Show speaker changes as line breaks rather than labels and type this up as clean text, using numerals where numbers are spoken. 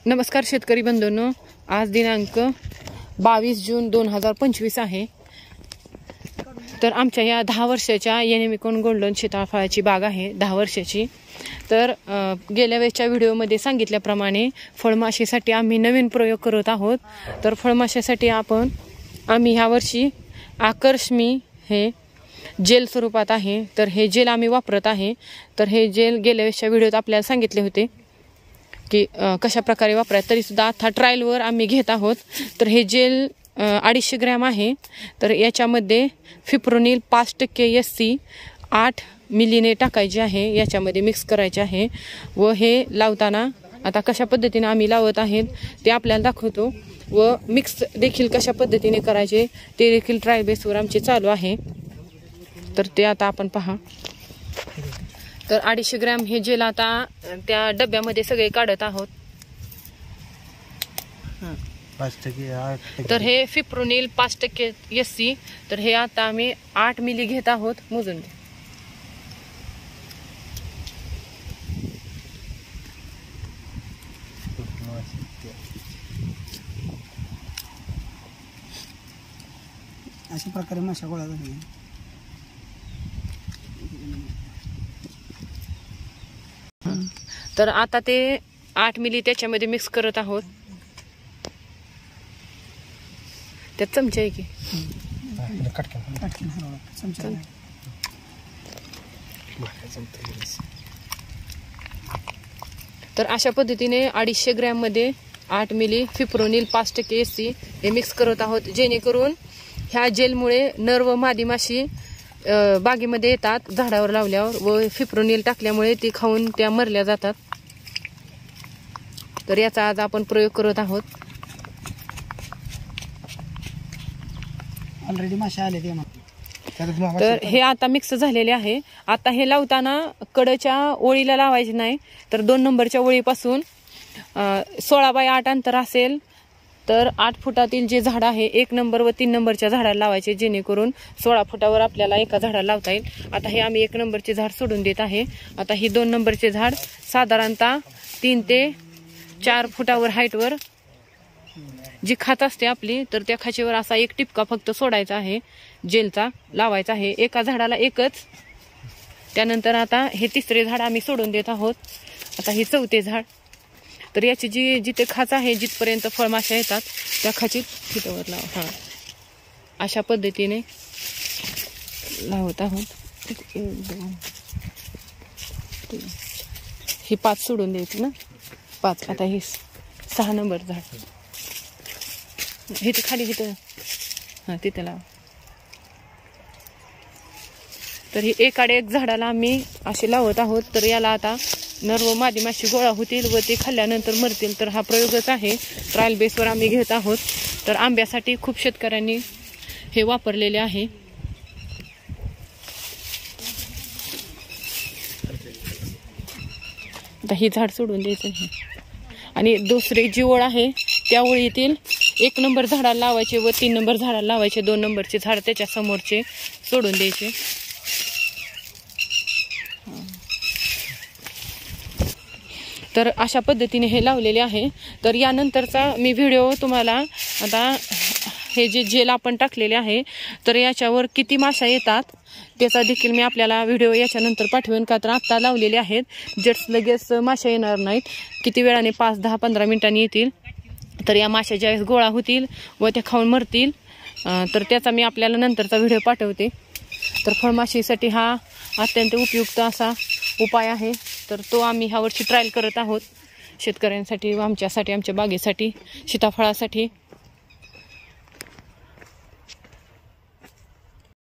नमस्कार शेतकरी बंधूंनो, आज दिनांक 22 जून 2025 आहे। तर आमच्या या 10 वर्षाच्या येनेमिकोन गोल्डन सीताफळाची बाग आहे, 10 वर्षाची। तर गेल्या वेळच्या व्हिडिओमध्ये सांगितल्याप्रमाणे फळमाशीसाठी आम्ही नवीन प्रयोग करत आहोत। तर फळमाशीसाठी आम्ही ह्या वर्षी आकर्षमी हे जेल स्वरूपात आहे, तर हे जेल आम्ही वापरत आहे। तर हे जेल गेल्या वेळच्या व्हिडिओत आपल्याला सांगितले होते की कशा प्रकारे वापरायचं, तरी सुद्धा आता ट्रायलवर आम्ही घेत आहोत। तर हे जेल 250 ग्रॅम आहे। तर याच्यामध्ये फिप्रोनिल 5% SC 8 मिलीने टाकायचे आहे, याच्यामध्ये मिक्स करायचे आहे। व हे लावताना आता कशा पद्धतीने आम्ही लावत आहेत ते आपल्याला दाखवतो, व मिक्स देखील कशा पद्धतीने करायचे ते देखील ट्रायल बेसवर आमचे चालू आहे। तर ते आता आपण पहा। तर 250 ग्रॅम हे जेल आता त्या डब्यामध्ये सगळे काढत आहोत। तर हे फिप्रोनिल 5% SC, तर हे आता आम्ही 8 मिली घेत आहोत मोजून।
अशा प्रकारे माशा गोळा झाली।
तर आता ते 8 मिली त्याच्यामध्ये मिक्स करत आहोत। त्यात चमचा आहे की तर अशा पद्धतीने 250 ग्रॅम मध्ये 8 मिली फिप्रोनिल 5% SC हे मिक्स करत आहोत, जेणेकरून ह्या जेलमुळे नर व मादी माशी बागेमध्ये येतात झाडावर लावल्यावर, व फिप्रोनिल टाकल्यामुळे ती खाऊन त्या मरल्या जातात। तर याचा आज आपण प्रयोग करत आहोत।
ऑलरेडी माशा आले ते
तर हे आता मिक्स झालेले आहे। आता हे लावताना कडच्या ओळीला लावायचे नाही, तर 2 नंबरच्या ओळीपासून 16 बाय 8 अंतर असेल तर 8 फुटातील जे झाड आहे 1 नंबर व 3 नंबरच्या झाडाला लावायचे, जेणेकरून 16 फुटावर आपल्याला एका झाडाला लावता येईल। आता हे आम्ही 1 नंबरचे झाड सोडून देत आहे। आता ही 2 नंबरचे झाड साधारणतः 3 ते 4 फुटावर हाईटवर जी खाच असते आपली, तर त्या खाचीवर असा एक टिपका फक्त सोडायचा आहे, जेलचा लावायचा आहे एका झाडाला एकच। त्यानंतर आता हे 3रे झाड आम्ही सोडून देत आहोत। आता हे 4थे झाड। तर याची जिथे खाच आहे, जिथपर्यंत फळमाशा येतात त्या खाचीत तिथवर लावा। अशा पद्धतीने लावत आहोत। हे 5 सोडून द्यायचे ना, 5। आता हे 6 नंबर झाड इथे खाली, तिथं तिथे लावा। तर ही एकाडे एक झाडाला आम्ही असे लावत आहोत। तर याला आता नर व मादी माशी गोळा होतील व ते खाल्ल्यानंतर मरतील। तर हा प्रयोगच आहे, ट्रायल बेसवर आम्ही घेत आहोत। तर आंब्यासाठी खूप शेतकऱ्यांनी हे वापरलेले आहे। आता ही झाड सोडून द्यायचं आहे, आणि दुसरी जी ओळ आहे त्या ओळीतील 1 नंबर झाडाला लावायचे व 3 नंबर झाडाला लावायचे, 2 नंबरचे झाड त्याच्या समोरचे सोडून द्यायचे। तर अशा पद्धतीने हे लावलेले आहे। तर यानंतरचा मी व्हिडिओ तुम्हाला आता हे जे जेल आपण टाकलेले आहे तर याच्यावर किती माशा येतात त्याचा देखील मी आपल्याला व्हिडिओ याच्यानंतर पाठवेन, का तर आत्ता लावलेले आहेत जस्ट लगेच माशा येणार नाहीत, किती वेळाने 5, 10, 15 मिनिटांनी येतील। तर या माशा ज्यावेळेस गोळा होतील व त्या खाऊन मरतील, तर त्याचा मी आपल्याला नंतरचा व्हिडिओ पाठवते। तर फळमाशीसाठी हा अत्यंत उपयुक्त असा उपाय आहे। तर तो आम्ही ह्या वर्षी ट्रायल करत आहोत शेतकऱ्यांसाठी व आमच्यासाठी, आमच्या बागेसाठी, सीताफळासाठी।